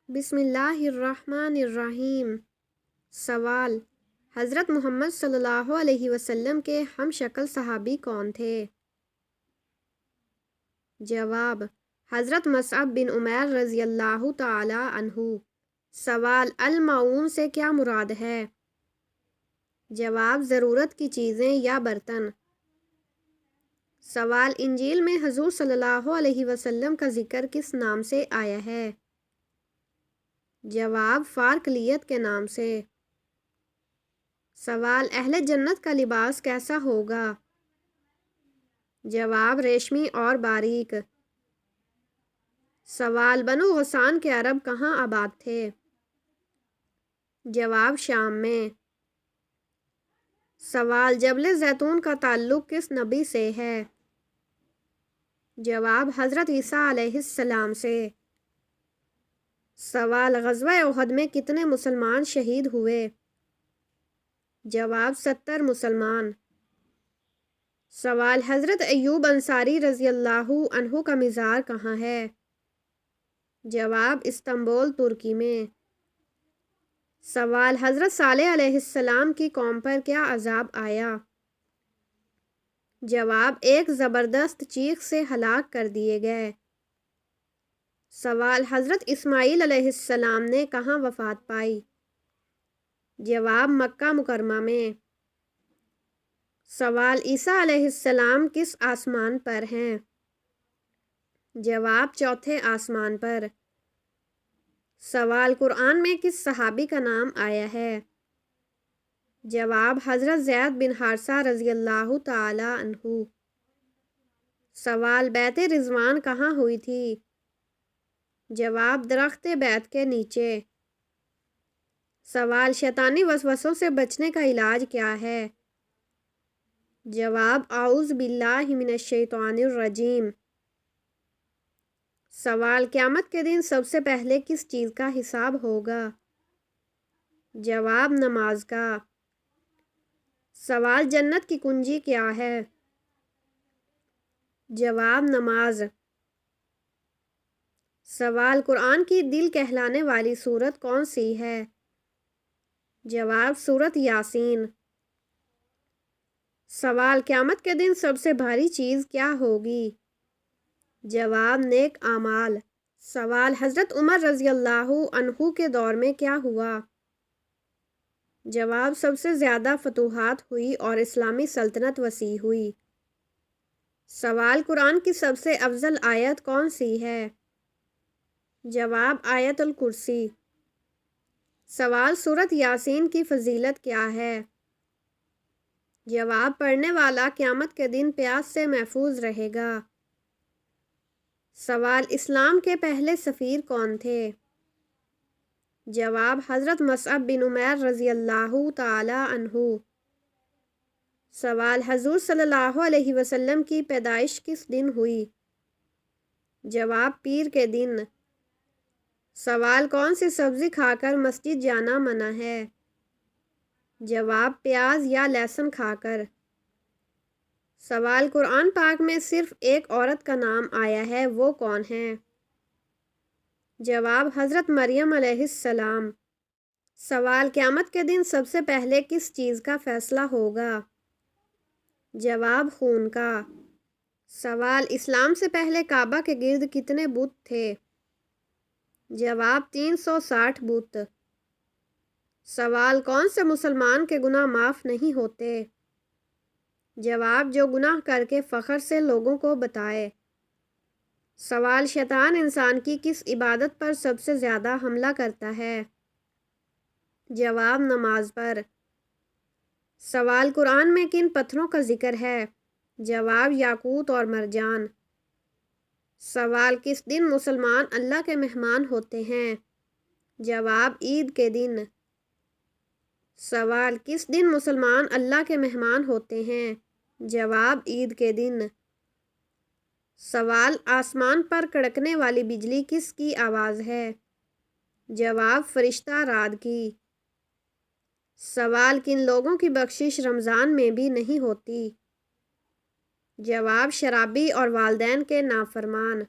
بسم اللہ الرحمن الرحیم۔ سوال: حضرت محمد صلی اللہ علیہ وسلم کے ہم شکل صحابی کون تھے؟ جواب: حضرت مصعب بن عمیر رضی اللہ تعالی عنہ۔ سوال: المعون سے کیا مراد ہے؟ جواب: ضرورت کی چیزیں یا برتن۔ سوال: انجیل میں حضور صلی اللہ علیہ وسلم کا ذکر کس نام سے آیا ہے؟ جواب: فارکلیت کے نام سے۔ سوال: اہل جنت کا لباس کیسا ہوگا؟ جواب: ریشمی اور باریک۔ سوال: بنو غسان کے عرب کہاں آباد تھے؟ جواب: شام میں۔ سوال: جبل زیتون کا تعلق کس نبی سے ہے؟ جواب: حضرت عیسیٰ علیہ السلام سے۔ سوال: غزوہ احد میں کتنے مسلمان شہید ہوئے؟ جواب: 70 مسلمان۔ سوال: حضرت ایوب انصاری رضی اللہ عنہ کا مزار کہاں ہے؟ جواب: استنبول ترکی میں۔ سوال: حضرت صالح علیہ السلام کی قوم پر کیا عذاب آیا؟ جواب: ایک زبردست چیخ سے ہلاک کر دیے گئے۔ سوال: حضرت اسماعیل علیہ السلام نے کہاں وفات پائی؟ جواب: مکہ مکرمہ میں۔ سوال: عیسیٰ علیہ السلام کس آسمان پر ہیں؟ جواب: چوتھے آسمان پر۔ سوال: قرآن میں کس صحابی کا نام آیا ہے؟ جواب: حضرت زید بن حارثہ رضی اللہ تعالی عنہ۔ سوال: بیعت رضوان کہاں ہوئی تھی؟ جواب: درخت بیعت کے نیچے۔ سوال: شیطانی وسوسوں سے بچنے کا علاج کیا ہے؟ جواب: اعوذ باللہ من الشیطان الرجیم۔ سوال: قیامت کے دن سب سے پہلے کس چیز کا حساب ہوگا؟ جواب: نماز کا۔ سوال: جنت کی کنجی کیا ہے؟ جواب: نماز۔ سوال: قرآن کی دل کہلانے والی سورت کون سی ہے؟ جواب: سورت یاسین۔ سوال: قیامت کے دن سب سے بھاری چیز کیا ہوگی؟ جواب: نیک اعمال۔ سوال: حضرت عمر رضی اللہ عنہ کے دور میں کیا ہوا؟ جواب: سب سے زیادہ فتوحات ہوئی اور اسلامی سلطنت وسیع ہوئی۔ سوال: قرآن کی سب سے افضل آیت کون سی ہے؟ جواب: آیت الکرسی۔ سوال: سورت یاسین کی فضیلت کیا ہے؟ جواب: پڑھنے والا قیامت کے دن پیاس سے محفوظ رہے گا۔ سوال: اسلام کے پہلے سفیر کون تھے؟ جواب: حضرت مصعب بن عمیر رضی اللہ تعالی عنہ۔ سوال: حضور صلی اللہ علیہ وسلم کی پیدائش کس دن ہوئی؟ جواب: پیر کے دن۔ سوال: کون سی سبزی کھا کر مسجد جانا منع ہے؟ جواب: پیاز یا لہسن کھا کر۔ سوال: قرآن پاک میں صرف ایک عورت کا نام آیا ہے، وہ کون ہے؟ جواب: حضرت مریم علیہ السلام۔ سوال: قیامت کے دن سب سے پہلے کس چیز کا فیصلہ ہوگا؟ جواب: خون کا۔ سوال: اسلام سے پہلے کعبہ کے گرد کتنے بت تھے؟ جواب: 360 بت۔ سوال: کون سے مسلمان کے گناہ معاف نہیں ہوتے؟ جواب: جو گناہ کر کے فخر سے لوگوں کو بتائے۔ سوال: شیطان انسان کی کس عبادت پر سب سے زیادہ حملہ کرتا ہے؟ جواب: نماز پر۔ سوال: قرآن میں کن پتھروں کا ذکر ہے؟ جواب: یاقوت اور مرجان۔ سوال: کس دن مسلمان اللہ کے مہمان ہوتے ہیں؟ جواب: عید کے دن۔ سوال: کس دن مسلمان اللہ کے مہمان ہوتے ہیں؟ جواب: عید کے دن۔ سوال: آسمان پر کڑکنے والی بجلی کس کی آواز ہے؟ جواب: فرشتہ رعد کی۔ سوال: کن لوگوں کی بخشش رمضان میں بھی نہیں ہوتی؟ جواب: شرابی اور والدین کے نافرمان۔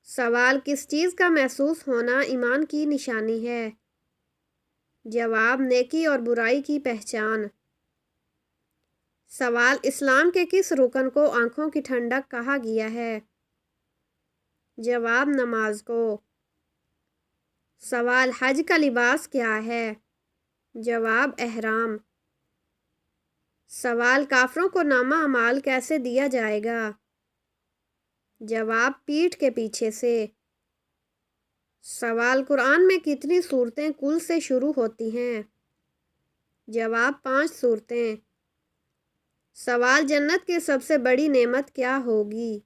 سوال کس چیز کا محسوس ہونا ایمان کی نشانی ہے؟ جواب نیکی اور برائی کی پہچان۔ سوال اسلام کے کس رکن کو آنکھوں کی ٹھنڈک کہا گیا ہے؟ جواب نماز کو۔ سوال حج کا لباس کیا ہے؟ جواب احرام۔ سوال کافروں کو نامہ اعمال کیسے دیا جائے گا؟ جواب پیٹھ کے پیچھے سے۔ سوال قرآن میں کتنی صورتیں کل سے شروع ہوتی ہیں؟ جواب 5 صورتیں۔ سوال جنت کی سب سے بڑی نعمت کیا ہوگی؟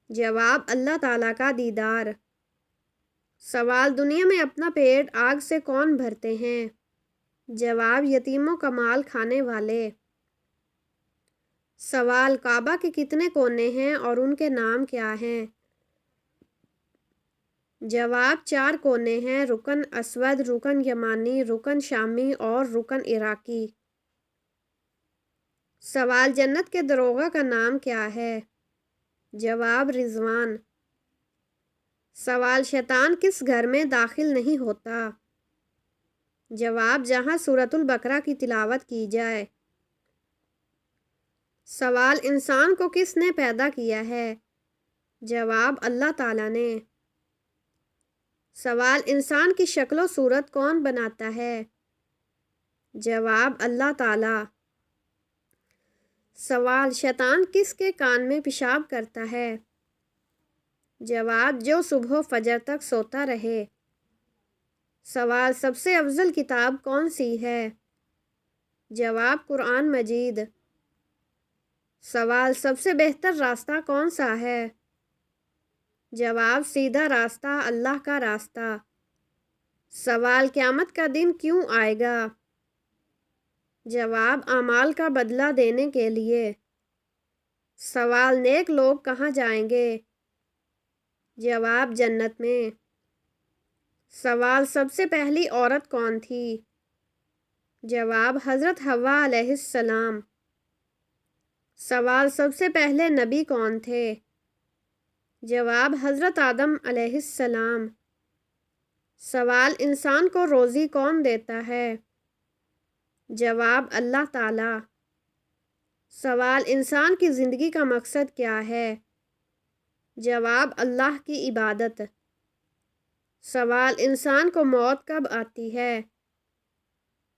جواب اللہ تعالیٰ کا دیدار۔ سوال دنیا میں اپنا پیٹ آگ سے کون بھرتے ہیں؟ جواب یتیموں کا مال کھانے والے۔ سوال کعبہ کے کتنے کونے ہیں اور ان کے نام کیا ہیں؟ جواب 4 کونے ہیں، رکن اسود، رکن یمانی، رکن شامی اور رکن عراقی۔ سوال جنت کے دروغہ کا نام کیا ہے؟ جواب رضوان۔ سوال شیطان کس گھر میں داخل نہیں ہوتا؟ جواب جہاں سورۃ البقرہ کی تلاوت کی جائے۔ سوال انسان کو کس نے پیدا کیا ہے؟ جواب اللہ تعالیٰ نے۔ سوال انسان کی شکل و صورت کون بناتا ہے؟ جواب اللہ تعالیٰ۔ سوال شیطان کس کے کان میں پیشاب کرتا ہے؟ جواب جو صبح و فجر تک سوتا رہے۔ سوال سب سے افضل کتاب کون سی ہے؟ جواب قرآن مجید۔ سوال سب سے بہتر راستہ کون سا ہے؟ جواب سیدھا راستہ، اللہ کا راستہ۔ سوال قیامت کا دن کیوں آئے گا؟ جواب اعمال کا بدلہ دینے کے لیے۔ سوال نیک لوگ کہاں جائیں گے؟ جواب جنت میں۔ سوال سب سے پہلی عورت کون تھی؟ جواب حضرت حوا علیہ السلام۔ سوال سب سے پہلے نبی کون تھے؟ جواب حضرت آدم علیہ السلام۔ سوال انسان کو روزی کون دیتا ہے؟ جواب اللہ تعالیٰ۔ سوال انسان کی زندگی کا مقصد کیا ہے؟ جواب اللہ کی عبادت۔ سوال انسان کو موت کب آتی ہے؟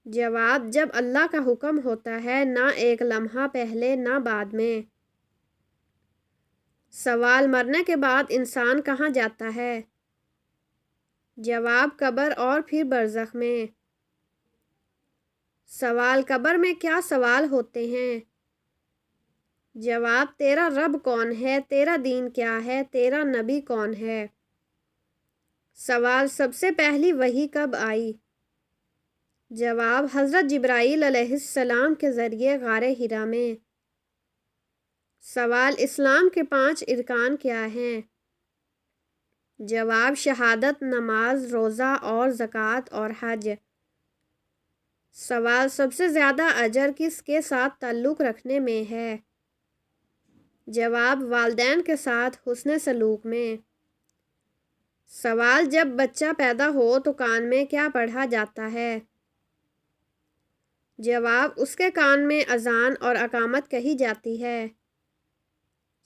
جواب جب اللہ کا حکم ہوتا ہے، نہ ایک لمحہ پہلے نہ بعد میں۔ سوال مرنے کے بعد انسان کہاں جاتا ہے؟ جواب قبر اور پھر برزخ میں۔ سوال قبر میں کیا سوال ہوتے ہیں؟ جواب تیرا رب کون ہے، تیرا دین کیا ہے، تیرا نبی کون ہے۔ سوال سب سے پہلی وحی کب آئی؟ جواب حضرت جبرائیل علیہ السلام کے ذریعے غار حرا میں۔ سوال اسلام کے 5 ارکان کیا ہیں؟ جواب شہادت، نماز، روزہ اور زکوٰۃ اور حج۔ سوال سب سے زیادہ اجر کس کے ساتھ تعلق رکھنے میں ہے؟ جواب والدین کے ساتھ حسن سلوک میں۔ سوال جب بچہ پیدا ہو تو کان میں کیا پڑھا جاتا ہے؟ جواب اس کے کان میں اذان اور اقامت کہی جاتی ہے۔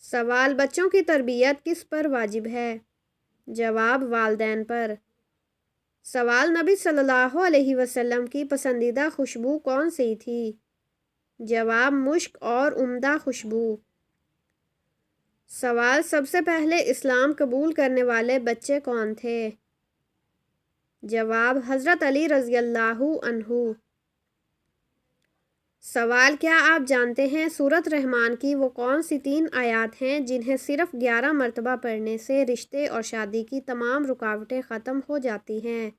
سوال بچوں کی تربیت کس پر واجب ہے؟ جواب والدین پر۔ سوال نبی صلی اللہ علیہ وسلم کی پسندیدہ خوشبو کون سی تھی؟ جواب مشک اور عمدہ خوشبو۔ سوال سب سے پہلے اسلام قبول کرنے والے بچے کون تھے؟ جواب حضرت علی رضی اللہ عنہ۔ سوال کیا آپ جانتے ہیں سورۃ رحمان کی وہ کون سی 3 آیات ہیں جنہیں صرف 11 مرتبہ پڑھنے سے رشتے اور شادی کی تمام رکاوٹیں ختم ہو جاتی ہیں؟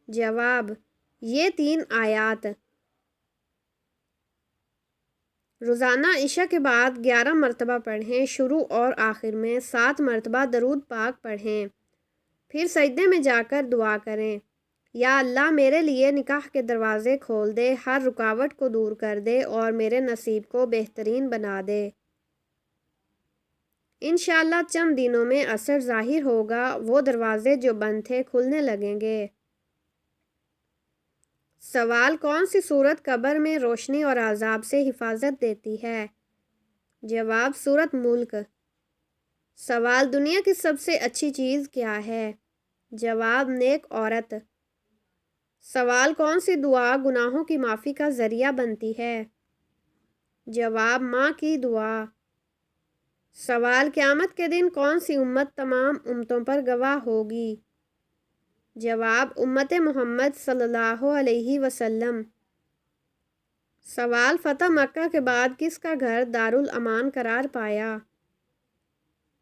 جواب یہ 3 آیات روزانہ عشاء کے بعد 11 مرتبہ پڑھیں، شروع اور آخر میں 7 مرتبہ درود پاک پڑھیں، پھر سجدے میں جا کر دعا کریں، یا اللہ میرے لیے نکاح کے دروازے کھول دے، ہر رکاوٹ کو دور کر دے اور میرے نصیب کو بہترین بنا دے۔ انشاءاللہ چند دنوں میں اثر ظاہر ہوگا، وہ دروازے جو بند تھے کھلنے لگیں گے۔ سوال کون سی سورت قبر میں روشنی اور عذاب سے حفاظت دیتی ہے؟ جواب سورت ملک۔ سوال دنیا کی سب سے اچھی چیز کیا ہے؟ جواب نیک عورت۔ سوال کون سی دعا گناہوں کی معافی کا ذریعہ بنتی ہے؟ جواب ماں کی دعا۔ سوال قیامت کے دن کون سی امت تمام امتوں پر گواہ ہوگی؟ جواب امت محمد صلی اللہ علیہ وسلم۔ سوال فتح مکہ کے بعد کس کا گھر دارالامان قرار پایا؟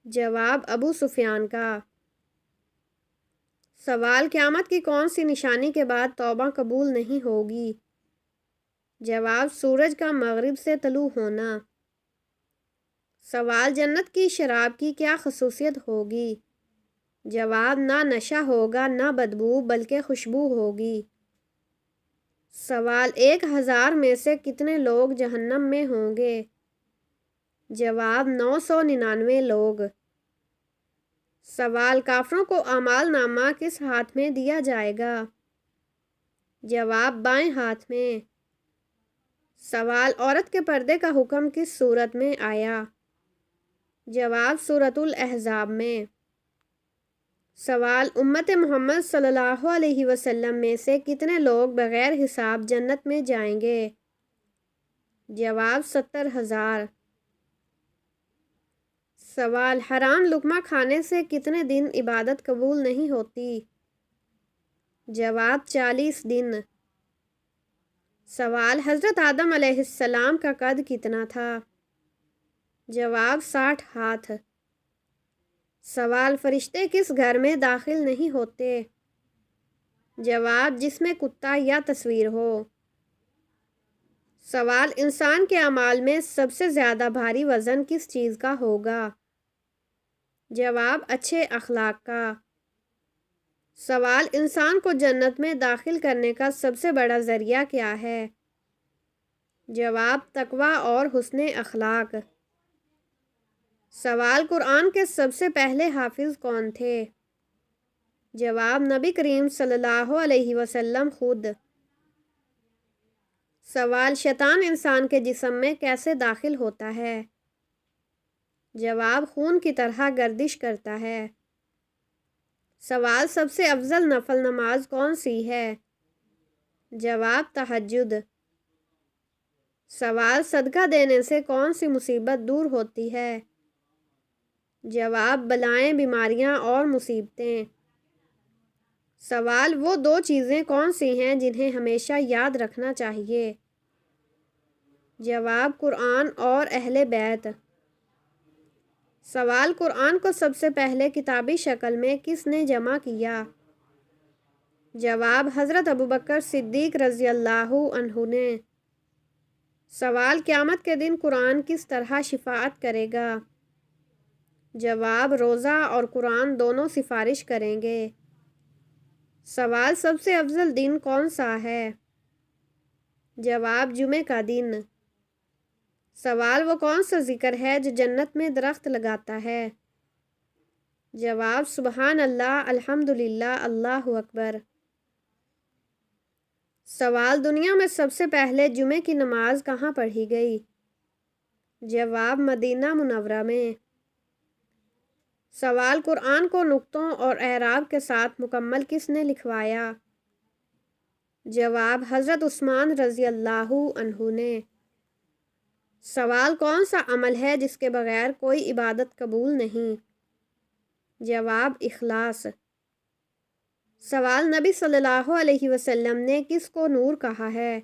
جواب ابو سفیان کا۔ سوال قیامت کی کون سی نشانی کے بعد توبہ قبول نہیں ہوگی؟ جواب سورج کا مغرب سے طلوع ہونا۔ سوال جنت کی شراب کی کیا خصوصیت ہوگی؟ جواب نہ نشہ ہوگا نہ بدبو بلکہ خوشبو ہوگی۔ سوال 1000 میں سے کتنے لوگ جہنم میں ہوں گے؟ جواب 999 لوگ۔ سوال کافروں کو اعمال نامہ کس ہاتھ میں دیا جائے گا؟ جواب بائیں ہاتھ میں۔ سوال عورت کے پردے کا حکم کس صورت میں آیا؟ جواب سورۃ الاحزاب میں۔ سوال امت محمد صلی اللہ علیہ وسلم میں سے کتنے لوگ بغیر حساب جنت میں جائیں گے؟ جواب 70,000۔ سوال حرام لقمہ کھانے سے کتنے دن عبادت قبول نہیں ہوتی؟ جواب 40 دن۔ سوال حضرت آدم علیہ السلام کا قد کتنا تھا؟ جواب 60 ہاتھ۔ سوال فرشتے کس گھر میں داخل نہیں ہوتے؟ جواب جس میں کتا یا تصویر ہو۔ سوال انسان کے اعمال میں سب سے زیادہ بھاری وزن کس چیز کا ہوگا؟ جواب اچھے اخلاق کا۔ سوال انسان کو جنت میں داخل کرنے کا سب سے بڑا ذریعہ کیا ہے؟ جواب تقویٰ اور حسن اخلاق۔ سوال قرآن کے سب سے پہلے حافظ کون تھے؟ جواب نبی کریم صلی اللہ علیہ وسلم خود۔ سوال شیطان انسان کے جسم میں کیسے داخل ہوتا ہے؟ جواب خون کی طرح گردش کرتا ہے۔ سوال سب سے افضل نفل نماز کون سی ہے؟ جواب تہجد۔ سوال صدقہ دینے سے کون سی مصیبت دور ہوتی ہے؟ جواب بلائیں، بیماریاں اور مصیبتیں۔ سوال وہ 2 چیزیں کون سی ہیں جنہیں ہمیشہ یاد رکھنا چاہیے؟ جواب قرآن اور اہل بیت۔ سوال قرآن کو سب سے پہلے کتابی شکل میں کس نے جمع کیا؟ جواب حضرت ابوبکر صدیق رضی اللہ عنہ نے۔ سوال قیامت کے دن قرآن کس طرح شفاعت کرے گا؟ جواب روزہ اور قرآن دونوں سفارش کریں گے۔ سوال سب سے افضل دن کون سا ہے؟ جواب جمعہ کا دن۔ سوال وہ کون سا ذکر ہے جو جنت میں درخت لگاتا ہے؟ جواب سبحان اللہ، الحمدللہ، اللہ اکبر۔ سوال دنیا میں سب سے پہلے جمعہ کی نماز کہاں پڑھی گئی؟ جواب مدینہ منورہ میں۔ سوال قرآن کو نقطوں اور اعراب کے ساتھ مکمل کس نے لکھوایا؟ جواب حضرت عثمان رضی اللہ عنہ نے۔ سوال کون سا عمل ہے جس کے بغیر کوئی عبادت قبول نہیں؟ جواب اخلاص۔ سوال نبی صلی اللہ علیہ وسلم نے کس کو نور کہا ہے؟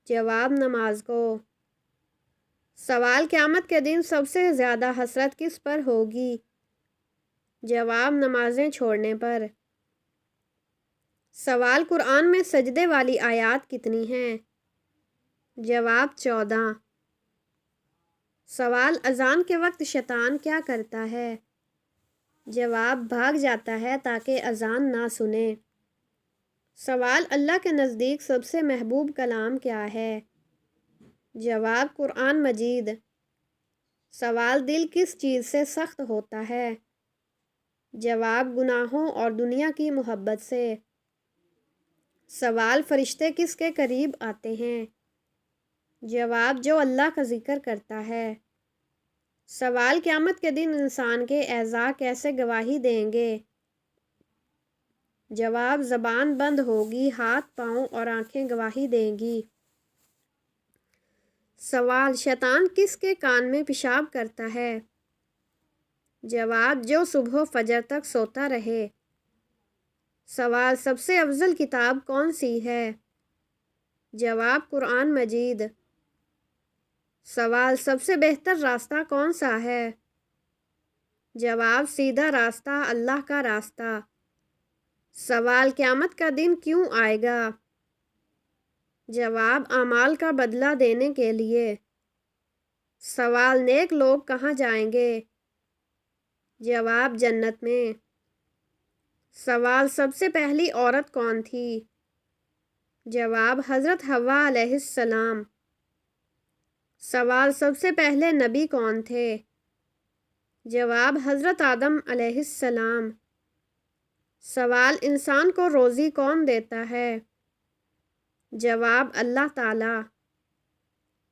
جواب نماز کو۔ سوال قیامت کے دن سب سے زیادہ حسرت کس پر ہوگی؟ جواب نمازیں چھوڑنے پر۔ سوال قرآن میں سجدے والی آیات کتنی ہیں؟ جواب 14۔ سوال اذان کے وقت شیطان کیا کرتا ہے؟ جواب بھاگ جاتا ہے تاکہ اذان نہ سنے۔ سوال اللہ کے نزدیک سب سے محبوب کلام کیا ہے؟ جواب قرآن مجید۔ سوال دل کس چیز سے سخت ہوتا ہے؟ جواب گناہوں اور دنیا کی محبت سے۔ سوال فرشتے کس کے قریب آتے ہیں؟ جواب جو اللہ کا ذکر کرتا ہے۔ سوال قیامت کے دن انسان کے اعضاء کیسے گواہی دیں گے؟ جواب زبان بند ہوگی، ہاتھ پاؤں اور آنکھیں گواہی دیں گی۔ سوال شیطان کس کے کان میں پیشاب کرتا ہے؟ جواب جو صبح و فجر تک سوتا رہے۔ سوال سب سے افضل کتاب کون سی ہے؟ جواب قرآن مجید۔ سوال سب سے بہتر راستہ کون سا ہے؟ جواب سیدھا راستہ، اللہ کا راستہ۔ سوال قیامت کا دن کیوں آئے گا؟ جواب اعمال کا بدلہ دینے کے لیے۔ سوال نیک لوگ کہاں جائیں گے؟ جواب جنت میں۔ سوال سب سے پہلی عورت کون تھی؟ جواب حضرت حوا علیہ السلام۔ سوال سب سے پہلے نبی کون تھے؟ جواب حضرت آدم علیہ السلام۔ سوال انسان کو روزی کون دیتا ہے؟ جواب اللہ تعالی۔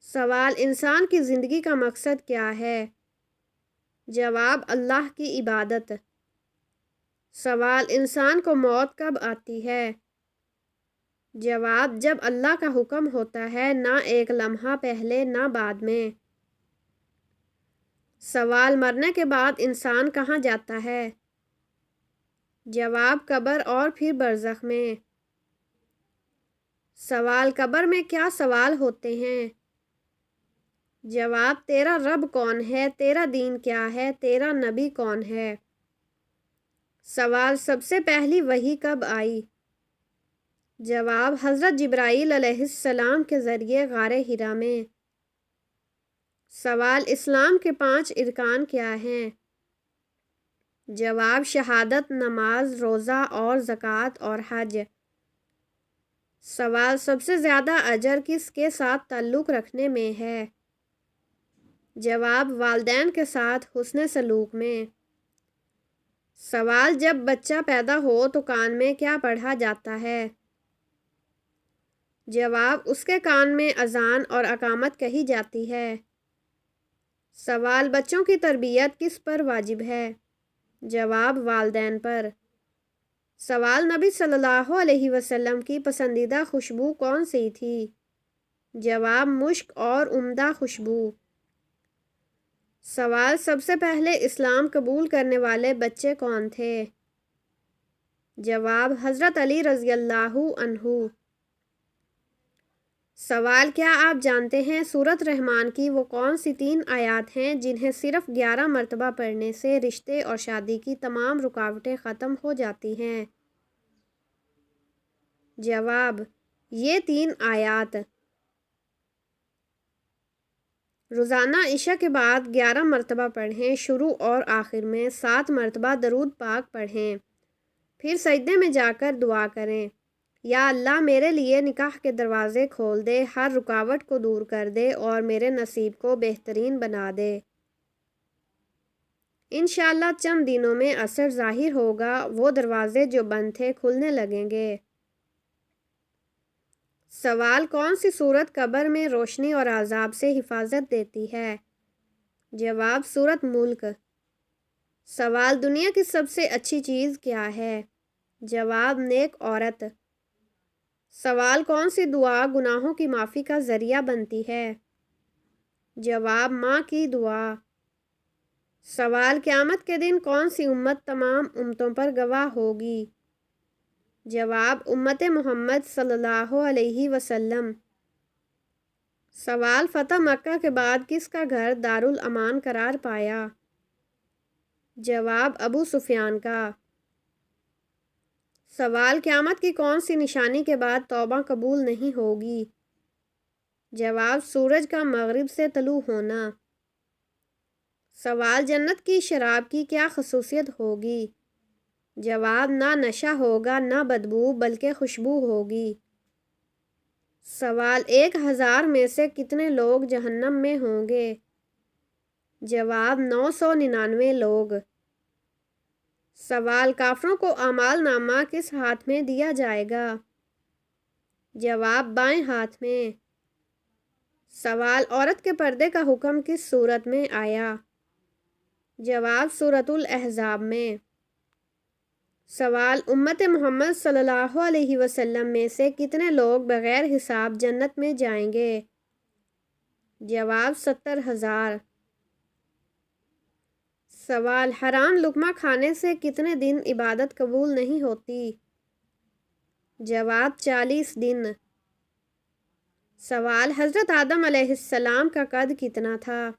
سوال انسان کی زندگی کا مقصد کیا ہے؟ جواب اللہ کی عبادت۔ سوال انسان کو موت کب آتی ہے؟ جواب جب اللہ کا حکم ہوتا ہے، نہ ایک لمحہ پہلے نہ بعد میں۔ سوال مرنے کے بعد انسان کہاں جاتا ہے؟ جواب قبر اور پھر برزخ میں۔ سوال قبر میں کیا سوال ہوتے ہیں؟ جواب تیرا رب کون ہے، تیرا دین کیا ہے، تیرا نبی کون ہے۔ سوال سب سے پہلی وحی کب آئی؟ جواب حضرت جبرائیل علیہ السلام کے ذریعے غار حرا میں۔ سوال اسلام کے 5 ارکان کیا ہیں؟ جواب شہادت، نماز، روزہ اور زکوٰۃ اور حج۔ سوال سب سے زیادہ اجر کس کے ساتھ تعلق رکھنے میں ہے؟ جواب والدین کے ساتھ حسن سلوک میں۔ سوال جب بچہ پیدا ہو تو کان میں کیا پڑھا جاتا ہے؟ جواب اس کے کان میں اذان اور اقامت کہی جاتی ہے۔ سوال بچوں کی تربیت کس پر واجب ہے؟ جواب والدین پر۔ سوال نبی صلی اللہ علیہ وسلم کی پسندیدہ خوشبو کون سی تھی؟ جواب مشک اور عمدہ خوشبو۔ سوال سب سے پہلے اسلام قبول کرنے والے بچے کون تھے؟ جواب حضرت علی رضی اللہ عنہ۔ سوال کیا آپ جانتے ہیں سورۃ رحمان کی وہ کون سی 3 آیات ہیں جنہیں صرف 11 مرتبہ پڑھنے سے رشتے اور شادی کی تمام رکاوٹیں ختم ہو جاتی ہیں؟ جواب یہ 3 آیات روزانہ عشاء کے بعد 11 مرتبہ پڑھیں، شروع اور آخر میں 7 مرتبہ درود پاک پڑھیں، پھر سجدے میں جا کر دعا کریں، یا اللہ میرے لیے نکاح کے دروازے کھول دے، ہر رکاوٹ کو دور کر دے اور میرے نصیب کو بہترین بنا دے۔ انشاءاللہ چند دنوں میں اثر ظاہر ہوگا، وہ دروازے جو بند تھے کھلنے لگیں گے۔ سوال کون سی سورت قبر میں روشنی اور عذاب سے حفاظت دیتی ہے؟ جواب سورت ملک۔ سوال دنیا کی سب سے اچھی چیز کیا ہے؟ جواب نیک عورت۔ سوال کون سی دعا گناہوں کی معافی کا ذریعہ بنتی ہے؟ جواب ماں کی دعا۔ سوال قیامت کے دن کون سی امت تمام امتوں پر گواہ ہوگی؟ جواب امت محمد صلی اللہ علیہ وسلم۔ سوال فتح مکہ کے بعد کس کا گھر دارالامان قرار پایا؟ جواب ابو سفیان کا۔ سوال قیامت کی کون سی نشانی کے بعد توبہ قبول نہیں ہوگی؟ جواب سورج کا مغرب سے طلوع ہونا۔ سوال جنت کی شراب کی کیا خصوصیت ہوگی؟ جواب نہ نشہ ہوگا نہ بدبو بلکہ خوشبو ہوگی۔ سوال 1000 میں سے کتنے لوگ جہنم میں ہوں گے؟ جواب 999 لوگ۔ سوال کافروں کو اعمال نامہ کس ہاتھ میں دیا جائے گا؟ جواب بائیں ہاتھ میں۔ سوال عورت کے پردے کا حکم کس صورت میں آیا؟ جواب سورۃ الاحزاب میں۔ سوال امت محمد صلی اللہ علیہ وسلم میں سے کتنے لوگ بغیر حساب جنت میں جائیں گے؟ جواب 70,000۔ سوال حرام لقمہ کھانے سے کتنے دن عبادت قبول نہیں ہوتی؟ جواب 40 دن۔ سوال حضرت آدم علیہ السلام کا قد کتنا تھا؟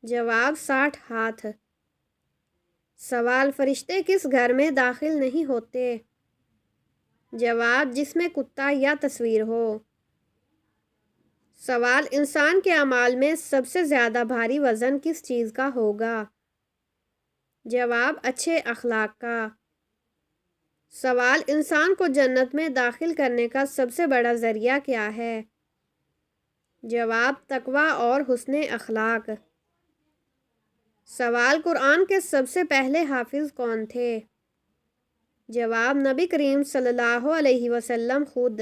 جواب 60 ہاتھ۔ سوال فرشتے کس گھر میں داخل نہیں ہوتے؟ جواب جس میں کتا یا تصویر ہو۔ سوال انسان کے اعمال میں سب سے زیادہ بھاری وزن کس چیز کا ہوگا؟ جواب اچھے اخلاق کا۔ سوال انسان کو جنت میں داخل کرنے کا سب سے بڑا ذریعہ کیا ہے؟ جواب تقوی اور حسن اخلاق۔ سوال قرآن کے سب سے پہلے حافظ کون تھے؟ جواب نبی کریم صلی اللہ علیہ وسلم خود۔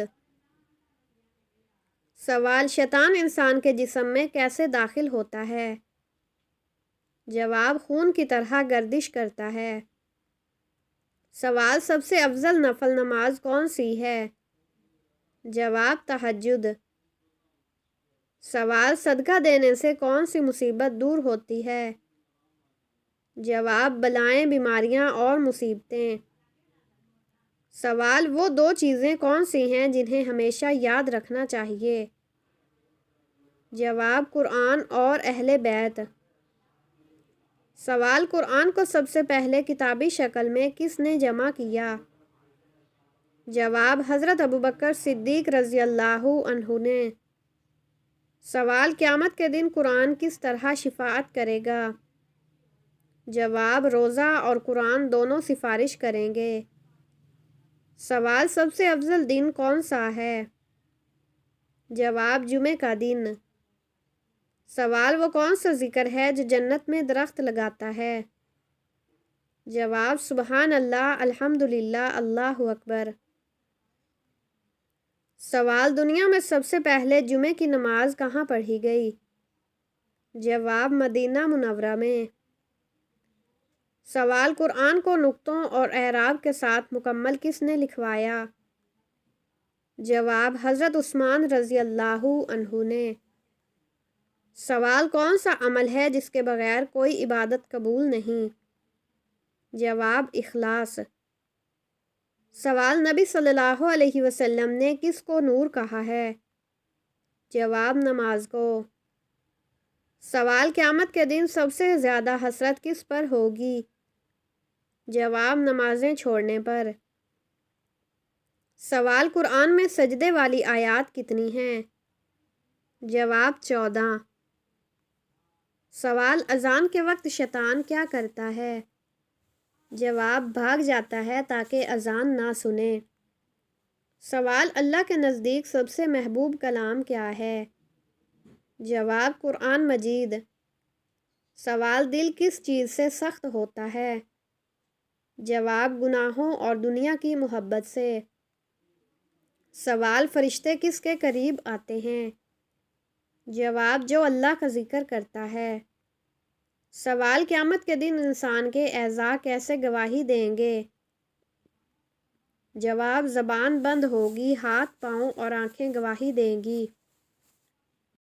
سوال شیطان انسان کے جسم میں کیسے داخل ہوتا ہے؟ جواب خون کی طرح گردش کرتا ہے۔ سوال سب سے افضل نفل نماز کون سی ہے؟ جواب تہجد۔ سوال صدقہ دینے سے کون سی مصیبت دور ہوتی ہے؟ جواب بلائیں، بیماریاں اور مصیبتیں۔ سوال وہ دو چیزیں کون سی ہیں جنہیں ہمیشہ یاد رکھنا چاہیے؟ جواب قرآن اور اہل بیت۔ سوال قرآن کو سب سے پہلے کتابی شکل میں کس نے جمع کیا؟ جواب حضرت ابوبکر صدیق رضی اللہ عنہ نے۔ سوال قیامت کے دن قرآن کس طرح شفاعت کرے گا؟ جواب روزہ اور قرآن دونوں سفارش کریں گے۔ سوال سب سے افضل دن کون سا ہے؟ جواب جمعہ کا دن۔ سوال وہ کون سا ذکر ہے جو جنت میں درخت لگاتا ہے؟ جواب سبحان اللہ، الحمدللہ، اللہ اکبر۔ سوال دنیا میں سب سے پہلے جمعے کی نماز کہاں پڑھی گئی؟ جواب مدینہ منورہ میں۔ سوال قرآن کو نقطوں اور اعراب کے ساتھ مکمل کس نے لکھوایا؟ جواب حضرت عثمان رضی اللہ عنہ نے۔ سوال کون سا عمل ہے جس کے بغیر کوئی عبادت قبول نہیں؟ جواب اخلاص۔ سوال نبی صلی اللہ علیہ وسلم نے کس کو نور کہا ہے؟ جواب نماز کو۔ سوال قیامت کے دن سب سے زیادہ حسرت کس پر ہوگی؟ جواب نمازیں چھوڑنے پر۔ سوال قرآن میں سجدے والی آیات کتنی ہیں؟ جواب 14۔ سوال اذان کے وقت شیطان کیا کرتا ہے؟ جواب بھاگ جاتا ہے تاکہ اذان نہ سنے۔ سوال اللہ کے نزدیک سب سے محبوب کلام کیا ہے؟ جواب قرآن مجید۔ سوال دل کس چیز سے سخت ہوتا ہے؟ جواب گناہوں اور دنیا کی محبت سے۔ سوال فرشتے کس کے قریب آتے ہیں؟ جواب جو اللہ کا ذکر کرتا ہے۔ سوال قیامت کے دن انسان کے اعضاء کیسے گواہی دیں گے؟ جواب زبان بند ہوگی، ہاتھ، پاؤں اور آنکھیں گواہی دیں گی۔